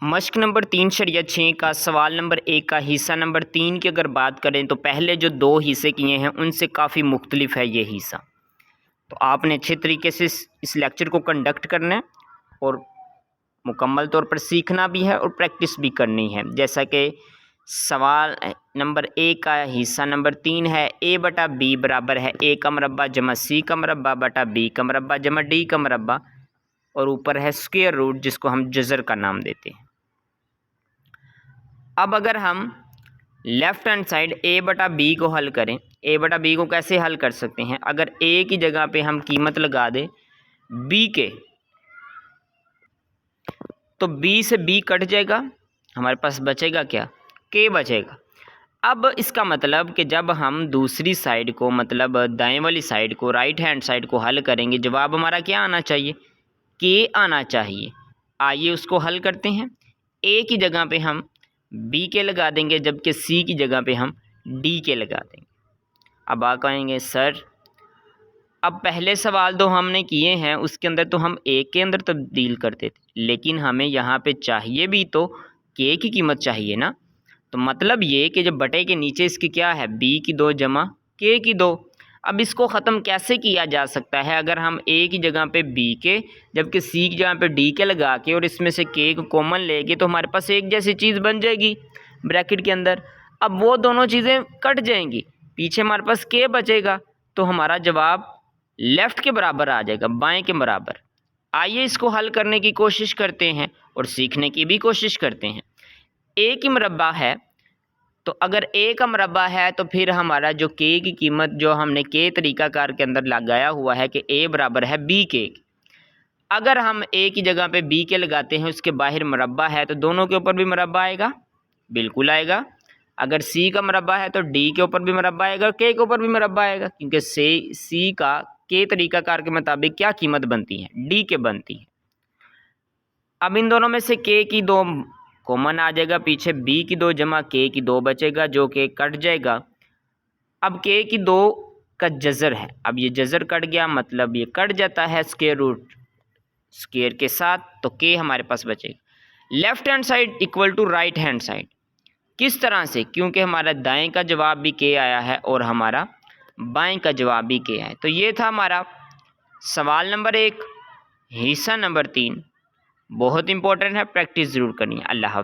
मश्क number 3/6 का सवाल number 1 का हिस्सा नंबर 3 की अगर बात करें तो पहले जो 2 हिस्से किए हैं उनसे काफ़ी मुख्तलिफ है ये हिस्सा। तो आपने अच्छे तरीके से इस लेक्चर को कंडक्ट करना है और मुकम्मल तौर पर सीखना भी है और प्रैक्टिस भी करनी है। जैसा कि सवाल नंबर 1 का हिस्सा नंबर 3 है, a बटा b बराबर है a का मरबा जमा c का मरबा बटा b का मरबा जमा d का मरबा, और ऊपर है स्क्वायर रूट जिसको हम जज़र का नाम देते हैं। अब अगर हम लेफ़्ट हैंड साइड a बटा b को हल करें, a बटा b को कैसे हल कर सकते हैं? अगर a की जगह पे हम कीमत लगा दें b के, तो b से b कट जाएगा, हमारे पास बचेगा क्या? k बचेगा। अब इसका मतलब कि जब हम दूसरी साइड को, मतलब दाएं वाली साइड को, राइट हैंड साइड को हल करेंगे, जवाब हमारा क्या आना चाहिए? k आना चाहिए। आइए उसको हल करते हैं। a की जगह पे हम b के लगा देंगे, जबकि c की जगह पे हम d के लगा देंगे। अब आप कहेंगे सर अब पहले सवाल जो हमने किए हैं उसके अंदर तो हम a के अंदर तब्दील करते थे, लेकिन हमें यहाँ पे चाहिए भी तो k की कीमत चाहिए ना। तो मतलब ये कि जब बटे के नीचे इसकी क्या है, b की 2 जमा k की 2। अब इसको ख़त्म कैसे किया जा सकता है? अगर हम a की जगह पे b के, जबकि c की जगह पे d के लगा के और इसमें से k को कॉमन लेके, तो हमारे पास एक जैसी चीज़ बन जाएगी ब्रैकेट के अंदर। अब वो दोनों चीज़ें कट जाएंगी, पीछे हमारे पास k बचेगा, तो हमारा जवाब लेफ़्ट के बराबर आ जाएगा, बाएं के बराबर। आइए इसको हल करने की कोशिश करते हैं और सीखने की भी कोशिश करते हैं। a की मरबा है, तो अगर a का मरबा है तो फिर हमारा जो k की कीमत जो हमने k तरीकाकार के अंदर लगाया हुआ है कि a बराबर है b के। अगर हम a की जगह पे b के लगाते हैं, उसके बाहर मरबा है, तो दोनों के ऊपर भी मरबा आएगा, बिल्कुल आएगा। अगर c का मरबा है तो d के ऊपर भी मरबा आएगा, k के ऊपर भी मरबा आएगा, क्योंकि c का k तरीकाकार के मुताबिक क्या कीमत बनती है? d के बनती है। अब इन दोनों में से k की 2 कॉमन आ जाएगा, पीछे b की 2 जमा k की 2 बचेगा, जो कि कट जाएगा। अब k की 2 का जज़र है, अब ये जज़र कट गया, मतलब ये कट जाता है स्क्वायर रूट स्क्वायर के साथ, तो k हमारे पास बचेगा। Left hand side equal to right hand side, किस तरह से? क्योंकि हमारा दाएं का जवाब भी k आया है और हमारा बाएं का जवाब भी k है। तो ये था हमारा सवाल नंबर 1 हिस्सा नंबर 3। बहुत इंपॉर्टेंट है, प्रैक्टिस ज़रूर करनी है। अल्लाह हाफ़िज़।